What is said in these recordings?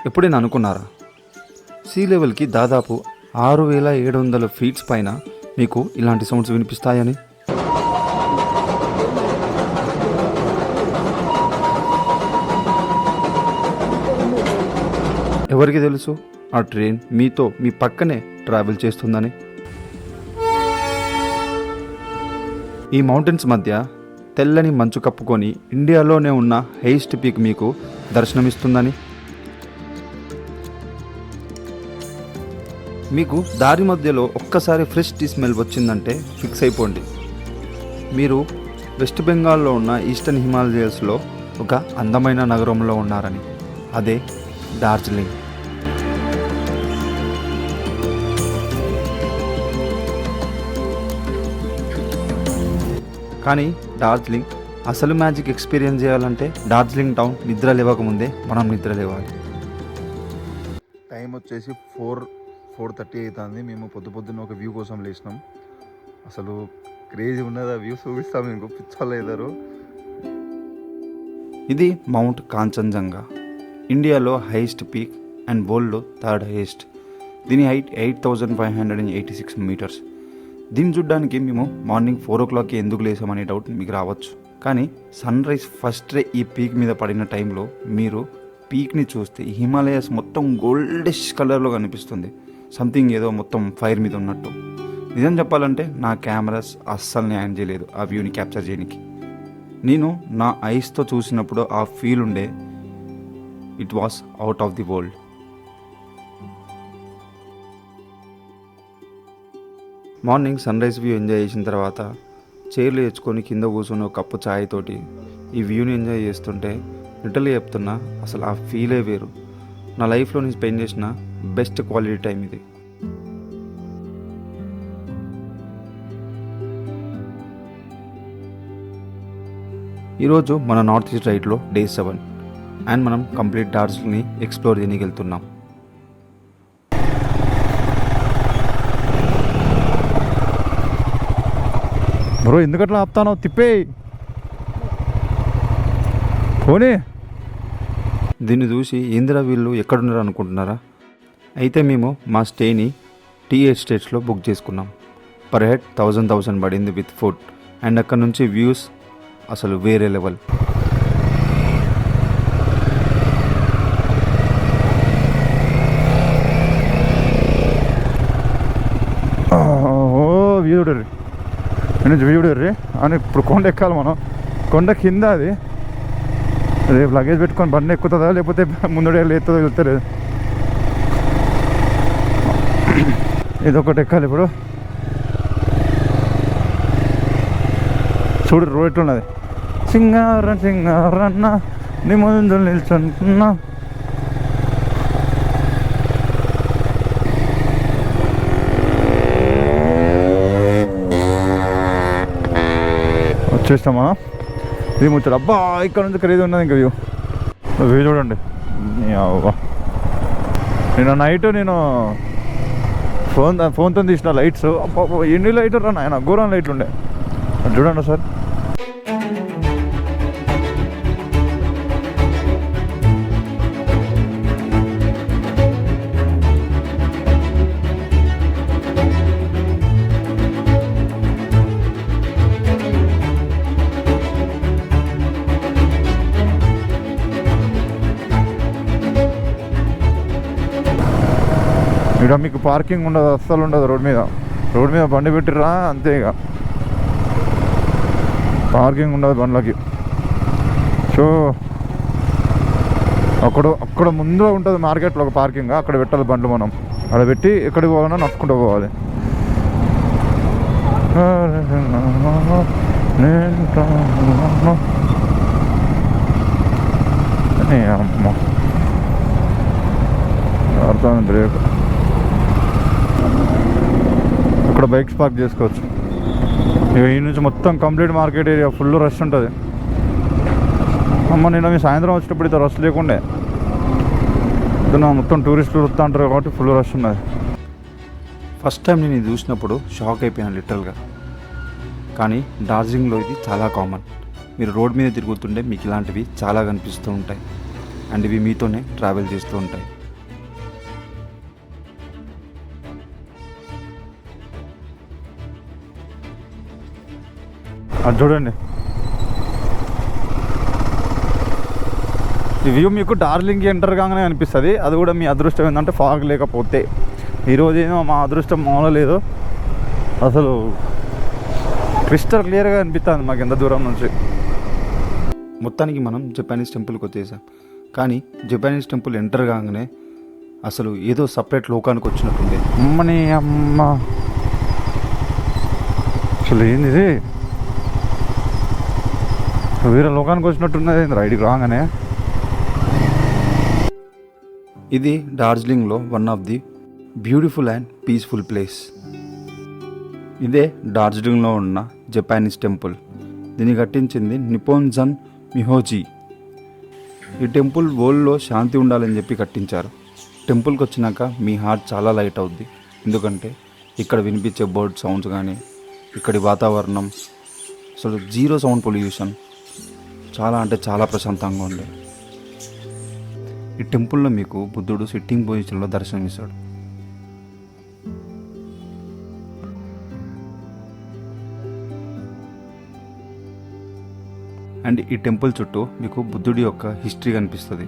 ఎప్పుడైనా అనుకున్నారా సీ లెవెల్కి దాదాపు 6700 ఫీట్స్ పైన మీకు ఇలాంటి సౌండ్స్ వినిపిస్తాయని? ఎవరికి తెలుసు ఆ ట్రైన్ మీతో మీ పక్కనే ట్రావెల్ చేస్తుందని? ఈ మౌంటైన్స్ మధ్య తెల్లని మంచు కప్పుకొని ఇండియాలోనే ఉన్న హైయెస్ట్ పీక్ మీకు దర్శనమిస్తుందని? మీకు దారి మధ్యలో ఒక్కసారి ఫ్రెష్ టీ స్మెల్ వచ్చిందంటే ఫిక్స్ అయిపోండి, మీరు వెస్ట్ బెంగాల్లో ఉన్న ఈస్టర్న్ హిమాలయస్లో ఒక అందమైన నగరంలో ఉన్నారని. అదే డార్జిలింగ్. కానీ డార్జిలింగ్ అసలు మ్యాజిక్ ఎక్స్పీరియన్స్ చేయాలంటే డార్జిలింగ్ టౌన్ నిద్ర లేవకముందే మనం నిద్ర లేవాలి. టైం వచ్చేసి 4:30 అవుతుంది. మేము పొద్దున్న ఒక వ్యూ కోసం లేచినాం. అసలు క్రేజీ ఉన్నది ఆ వ్యూ, చూపిస్తాం మీకు, పిచ్చలేదారు. ఇది మౌంట్ కాంచన్జంగా, ఇండియాలో హైయెస్ట్ పీక్ అండ్ వరల్డ్లో థర్డ్ హైయెస్ట్. దీని హైట్ 8586 మీటర్స్. దీన్ని చూడ్డానికి మేము మార్నింగ్ 4 o'clockకి ఎందుకు లేసామనే డౌట్ మీకు రావచ్చు. కానీ సన్ రైజ్ ఫస్ట్ రే ఈ పీక్ మీద పడిన టైంలో మీరు పీక్ని చూస్తే హిమాలయస్ మొత్తం గోల్డిష్ కలర్లో కనిపిస్తుంది. సంథింగ్ ఏదో మొత్తం ఫైర్ మీద ఉన్నట్టు. నిజం చెప్పాలంటే నా కెమెరాస్ అస్సలు న్యాయం చేయలేదు ఆ వ్యూని క్యాప్చర్ చేయడానికి. నేను నా ఐస్తో చూసినప్పుడు ఆ ఫీల్ ఉండే, it was out of the world. Morning sunrise view enjoy చేసిన తర్వాత చైర్లు తెచ్చుకొని కింద కూర్చొని ఒక కప్పు ఛాయ్ తోటి ఈ వ్యూని ఎంజాయ్ చేస్తుంటే లిటరల్లీ చెప్తున్నా, అసలు ఆ ఫీలే వేరు. నా లైఫ్లో నేను స్పెండ్ చేసిన బెస్ట్ క్వాలిటీ టైం ఇది. ఈరోజు మన నార్త్ ఈస్ట్ రైడ్లో డే 7 అండ్ మనం కంప్లీట్ డార్జిలింగ్ని ఎక్స్ప్లోర్ చేయడానికి వెళ్తున్నాం. బ్రో ఎందుకట్లా ఆపుతానో, తిప్పే పోనీ. దీన్ని చూసి ఏందిరా వీళ్ళు ఎక్కడున్నారు అనుకుంటున్నారా? అయితే మేము మా స్టేని టీ ఎస్టేట్స్లో బుక్ చేసుకున్నాం. పర్ హెడ్ 1000 పడింది విత్ ఫుడ్. అండ్ అక్కడ నుంచి వ్యూస్ అసలు వేరే లెవెల్. వ్యూ చూడరు నుంచి, వ్యూ చూడర్రీ అని. ఇప్పుడు కొండ ఎక్కాలి మనం, కొండ కింద అది. రేపు లగేజ్ పెట్టుకొని బండి ఎక్కుతుందా లేకపోతే ముందడే లేతుందో వెళ్తారు. ఇదొకటి ఎక్కాలి ఇప్పుడు. చూడు రోడ్ ఎట్లున్నది. సింగారన్న నీ ముందు నిల్చున్నా. వచ్చేస్తామా? ఇది ముచ్చాడు. అబ్బా ఇక్కడ నుంచి ఖరీదు ఉన్నది ఇంకా వ్యూ. వ్యూ చూడండి. నిన్న నైట్ నేను ఫోన్తో తీసిన లైట్స్, ఎన్ని లైట్ రా నాయన, ఘోరం లైట్లు ఉండే. చూడండి సార్. ఇక్కడ మీకు పార్కింగ్ ఉండదు, అస్సలు ఉండదు. రోడ్ మీద బండి పెట్టిర్రా అంతే, ఇక పార్కింగ్ ఉండదు బండ్లకి. సో అక్కడ ముందు ఉంటుంది మార్కెట్లో ఒక పార్కింగ్, అక్కడ పెట్టాలి బండ్లు. మనం అక్కడ పెట్టి ఎక్కడికి పోవాలన్నా నడుచుకుంటూ పోవాలి. అమ్మ అర్థం బ్రేక్. ఇక్కడ బైక్స్ పార్క్ చేసుకోవచ్చు. ఇక ఈ నుంచి మొత్తం complete market area full rush ఉంటుంది. అమ్మ నిన్న మీ సాయంత్రం వచ్చేటప్పుడు అయితే రష్ లేకుండే, మొత్తం టూరిస్టులు వస్తూ ఉంటారు కాబట్టి ఫుల్ రష్ ఉన్నది. ఫస్ట్ టైం నేను ఇది చూసినప్పుడు షాక్ అయిపోయాను లిటరల్గా. కానీ డార్జిలింగ్లో ఇది చాలా కామన్. మీరు రోడ్ మీద తిరుగుతుంటే మీకు ఇలాంటివి చాలా కనిపిస్తూ ఉంటాయి. అండ్ ఇవి మీతోనే ట్రావెల్ చేస్తూ ఉంటాయి. అది చూడండి, ఈ వ్యూ మీకు డార్జిలింగ్కి ఎంటర్ కాగానే అనిపిస్తుంది. అది కూడా మీ అదృష్టం ఏంటంటే ఫాగ్ లేకపోతే. ఈరోజు ఏమో మా అదృష్టం మామూలు లేదు, అసలు క్రిస్టల్ క్లియర్గా అనిపిస్తుంది మాకు ఎంత దూరం నుంచి. మొత్తానికి మనం జపానీస్ టెంపుల్కి వచ్చేసాం. కానీ జపానీస్ టెంపుల్ ఎంటర్ కాగానే అసలు ఏదో సపరేట్ లోకానికి వచ్చినట్టుంది. అమ్మని అమ్మ, అసలు ఏంది ఇది, వేరే లోకానికి వచ్చినట్టున్నది రైడ్కి రాగానే. ఇది డార్జిలింగ్లో one of the beautiful and peaceful place. ఇదే డార్జిలింగ్లో ఉన్న జపానీస్ టెంపుల్. దీన్ని కట్టించింది నిప్పోన్జన్ మిహోజీ. ఈ టెంపుల్ వరల్డ్లో శాంతి ఉండాలని చెప్పి కట్టించారు. టెంపుల్కి వచ్చినాక మీ హార్ట్ చాలా లైట్ అవుద్ది, ఎందుకంటే ఇక్కడ వినిపించే బర్డ్ సౌండ్స్ కానీ, ఇక్కడి వాతావరణం అసలు జీరో సౌండ్ పొల్యూషన్, చాలా అంటే చాలా ప్రశాంతంగా ఉండే. ఈ టెంపుల్లో మీకు బుద్ధుడు సిట్టింగ్ పొజిషన్లో దర్శనమిస్తాడు. అండ్ ఈ టెంపుల్ చుట్టూ మీకు బుద్ధుడి యొక్క హిస్టరీ కనిపిస్తుంది.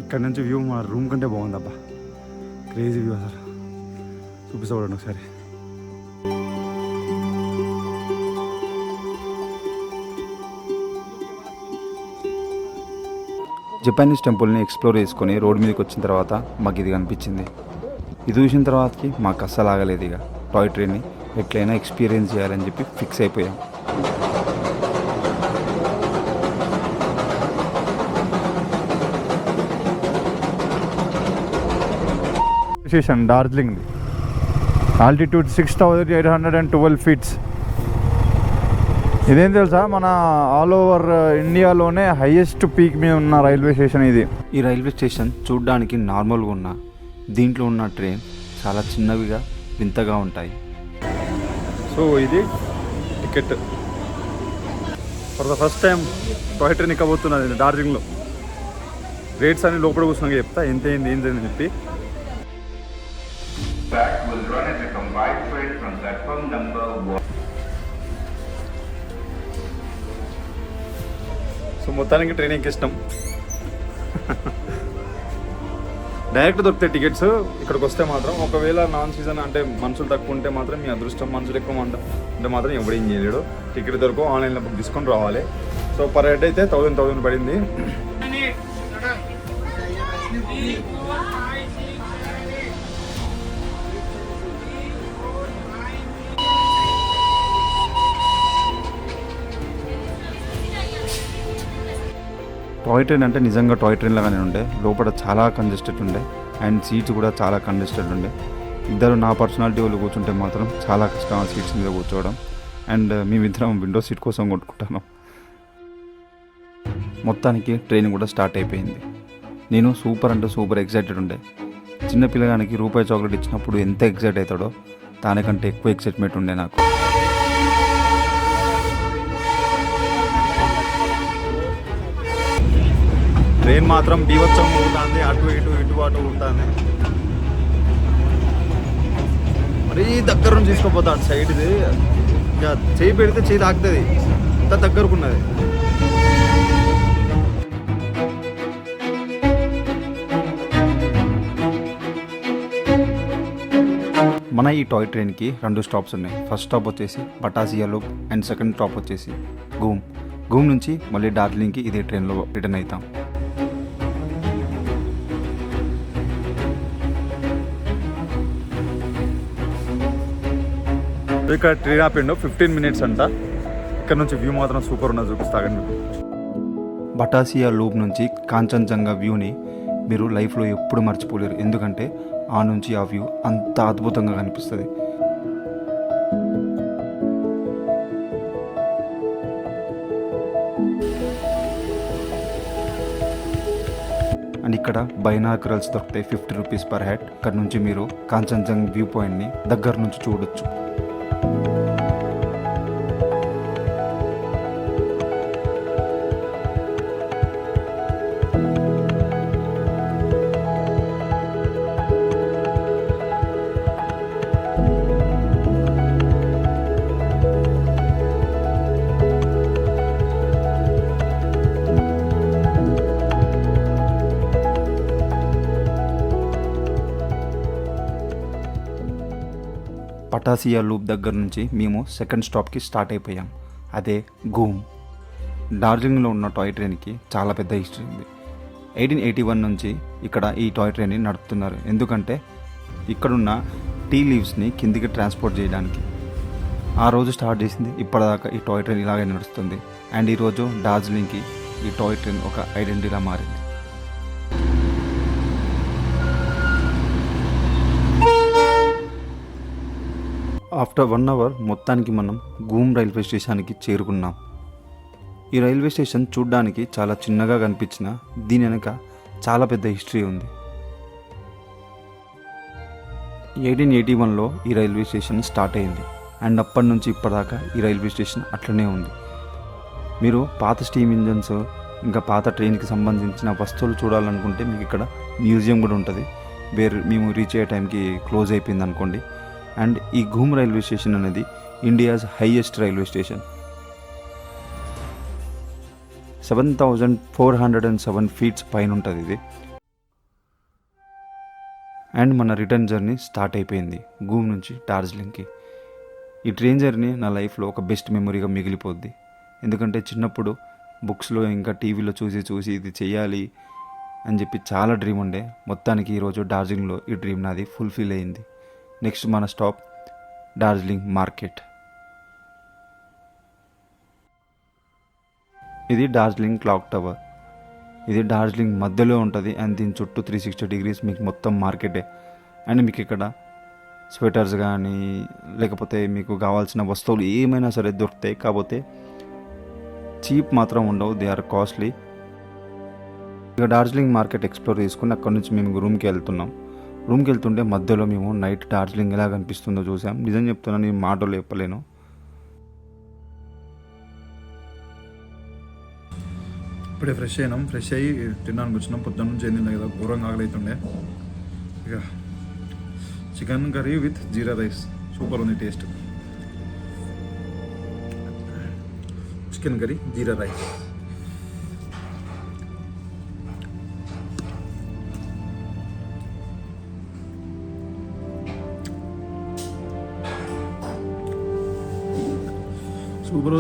ఇక్కడ నుంచి వ్యూ మా రూమ్ కంటే బాగుందబ్బా, క్రేజీ వ్యూ. అసలు చూపిస్తా చూడండి ఒకసారి. జపానీస్ టెంపుల్ని ఎక్స్ప్లోర్ చేసుకొని రోడ్ మీదకి వచ్చిన తర్వాత మాకు ఇది కనిపించింది. ఇది చూసిన తర్వాతకి మాకు అస్సలు ఆగలేదు. ఇక టాయ్ ట్రైన్ని ఎట్లయినా ఎక్స్పీరియన్స్ చేయాలని చెప్పి ఫిక్స్ అయిపోయాం. Station Darjeeling, altitude 6812 feets. ఇదేం తెలుసా, మన ఆల్ ఓవర్ ఇండియాలోనే హైయెస్ట్ పీక్ మీద ఉన్న రైల్వే స్టేషన్ ఇది. ఈ రైల్వే స్టేషన్ చూడ్డానికి నార్మల్గా ఉన్న దీంట్లో ఉన్న ట్రైన్ చాలా చిన్నవిగా వింతగా ఉంటాయి. సో ఇది ticket. For the first time toy train ఎక్కబోతున్నది డార్జిలింగ్లో. రేట్స్ అన్ని లోపల కూర్చున్నాక చెప్తా ఎంత అయింది ఏంటి అని చెప్పి. సో మొత్తానికి ట్రైన్ ఎక్కిస్తాం. డైరెక్ట్ దొరుకుతాయి టికెట్స్. ఇక్కడికి వస్తే మాత్రం ఒకవేళ నాన్ సీజన్ అంటే మనుషులు తక్కువ ఉంటే మాత్రం మీ అదృష్టం, మనుషులు ఎక్కువ అంటే మాత్రం ఎవడేం చేయలేడు. టికెట్ దొరకవు, ఆన్లైన్లో బుక్ తీసుకొని రావాలి. సో పర్ హెడ్ అయితే 1000 పడింది. టాయ్ ట్రైన్ అంటే నిజంగా టాయ్ ట్రైన్ లాగానే ఉండే. లోపల చాలా కంజెస్టెడ్ ఉండే అండ్ సీట్స్ కూడా చాలా కంజెస్టెడ్ ఉండే. ఇద్దరు నా పర్సనాలిటీ వాళ్ళు కూర్చుంటే మాత్రం చాలా కష్టం ఆ సీట్స్ మీద కూర్చోవడం. అండ్ మేమిద్దరం విండో సీట్ కోసం కొట్టుకుంటాను. మొత్తానికి ట్రైన్ కూడా స్టార్ట్ అయిపోయింది. నేను సూపర్ అంటే సూపర్ ఎక్సైటెడ్ ఉండే. చిన్న పిల్లగానికి రూపాయి చాక్లెట్ ఇచ్చినప్పుడు ఎంత ఎక్సైట్ అవుతాడో దానికంటే ఎక్కువ ఎక్సైట్మెంట్ ఉండే నాకు. ట్రైన్ మాత్రం బీవత్సం ఉంటుంది, అటు ఇటు ఉంటుంది. మరీ దగ్గర నుంచి తీసుకోపోతా అటు సైడ్. ఇది ఇక చేయి పెడితే చేయి తాకుతుంది, అంత దగ్గరకున్నది. మన ఈ టాయ్ ట్రైన్కి 2 స్టాప్స్ ఉన్నాయి. ఫస్ట్ స్టాప్ వచ్చేసి Batasia loop and second stop వచ్చేసి గూమ్ నుంచి మళ్ళీ డార్జిలింగ్కి ఇదే ట్రైన్లో రిటర్న్ అవుతాం. ఇక్కడ ట్రైన్ ఆపిండు 15 మినిట్స్ అంట. ఇక్కడ నుంచి వ్యూ మాత్రం సూపర్ ఉన్నది, చూపిస్తాగండి. బటాసియా లూప్ నుంచి కాంచన్జంగా వ్యూని మీరు లైఫ్లో ఎప్పుడు మర్చిపోలేరు, ఎందుకంటే ఆ నుంచి ఆ వ్యూ అంత అద్భుతంగా కనిపిస్తుంది. అండ్ ఇక్కడ బైనాకురల్స్ దొరుకుతాయి, 50 రూపీస్ పర్ హెడ్. ఇక్కడ నుంచి మీరు కాంచన్జంగా వ్యూ పాయింట్ని దగ్గర నుంచి చూడొచ్చు. చౌరాసియా లూప్ దగ్గర నుంచి మేము సెకండ్ స్టాప్కి స్టార్ట్ అయిపోయాం. అదే గూమ్. డార్జిలింగ్లో ఉన్న టాయ్ ట్రైన్కి చాలా పెద్ద హిస్టరీ ఉంది. 1881 నుంచి ఇక్కడ ఈ టాయ్ ట్రైన్ని నడుపుతున్నారు. ఎందుకంటే ఇక్కడున్న టీ లీవ్స్ని కిందికి ట్రాన్స్పోర్ట్ చేయడానికి. ఆ రోజు స్టార్ట్ చేసింది, ఇప్పటిదాకా ఈ టాయ్ ట్రైన్ ఇలాగే నడుస్తుంది. అండ్ ఈరోజు డార్జిలింగ్కి ఈ టాయ్ ట్రైన్ ఒక ఐడెంటిటీలా మారింది. ఆఫ్టర్ 1 అవర్ మొత్తానికి మనం గూమ్ రైల్వే స్టేషన్కి చేరుకున్నాం. ఈ రైల్వే స్టేషన్ చూడ్డానికి చాలా చిన్నగా కనిపించిన దీని వెనక చాలా పెద్ద హిస్టరీ ఉంది. 1881లో ఈ రైల్వే స్టేషన్ స్టార్ట్ అయింది. అండ్ అప్పటి నుంచి ఇప్పటిదాకా ఈ రైల్వే స్టేషన్ అట్లనే ఉంది. మీరు పాత స్టీమ్ ఇంజన్స్ ఇంకా పాత ట్రైన్కి సంబంధించిన వస్తువులు చూడాలనుకుంటే మీకు ఇక్కడ మ్యూజియం కూడా ఉంటుంది. మేము రీచ్ అయ్యే టైంకి క్లోజ్ అయిపోయింది అనుకోండి. అండ్ ఈ గూమ్ రైల్వే స్టేషన్ అనేది India's highest railway station. 7,407 feets పైన ఉంటుంది ఇది. అండ్ మన రిటర్న్ జర్నీ స్టార్ట్ అయిపోయింది గూమ్ నుంచి డార్జిలింగ్కి. ఈ ట్రైన్ జర్నీ నా లైఫ్లో ఒక బెస్ట్ మెమొరీగా మిగిలిపోద్ది. ఎందుకంటే చిన్నప్పుడు బుక్స్లో ఇంకా టీవీలో చూసి ఇది చేయాలి అని చెప్పి చాలా డ్రీమ్ ఉండే. మొత్తానికి ఈరోజు డార్జిలింగ్లో ఈ డ్రీమ్ నాది ఫుల్ఫిల్ అయింది. నెక్స్ట్ మన స్టాప్ డార్జిలింగ్ మార్కెట్. ఇది డార్జిలింగ్ క్లాక్ టవర్. ఇది డార్జిలింగ్ మధ్యలో ఉంటుంది. అండ్ దీని చుట్టూ 360 డిగ్రీస్ మీకు మొత్తం మార్కెటే. అండ్ మీకు ఇక్కడ స్వెటర్స్ కానీ లేకపోతే మీకు కావాల్సిన వస్తువులు ఏమైనా సరే దొరుకుతాయి. కాకపోతే చీప్ మాత్రం ఉండవు, దే ఆర్ కాస్ట్లీ. ఇక డార్జిలింగ్ మార్కెట్ ఎక్స్ప్లోర్ చేసుకుని అక్కడ నుంచి మేము రూమ్కి వెళ్తున్నాం. రూమ్కి వెళ్తుంటే మధ్యలో మేము నైట్ డార్జిలింగ్ ఎలా కనిపిస్తుందో చూసాం. నిజం చెప్తున్నాను, నేను మాటలు చెప్పలేను. ఇప్పుడే ఫ్రెష్ అయినాం. ఫ్రెష్ అయ్యి తినడానికి వచ్చినాం. పొద్దున్న నుంచి ఏంది కదా ఘోరంగా ఆకలి. ఇక chicken curry with jeera rice super ఉంది టేస్ట్. చికెన్ కర్రీ జీరా రైస్. సూపర్.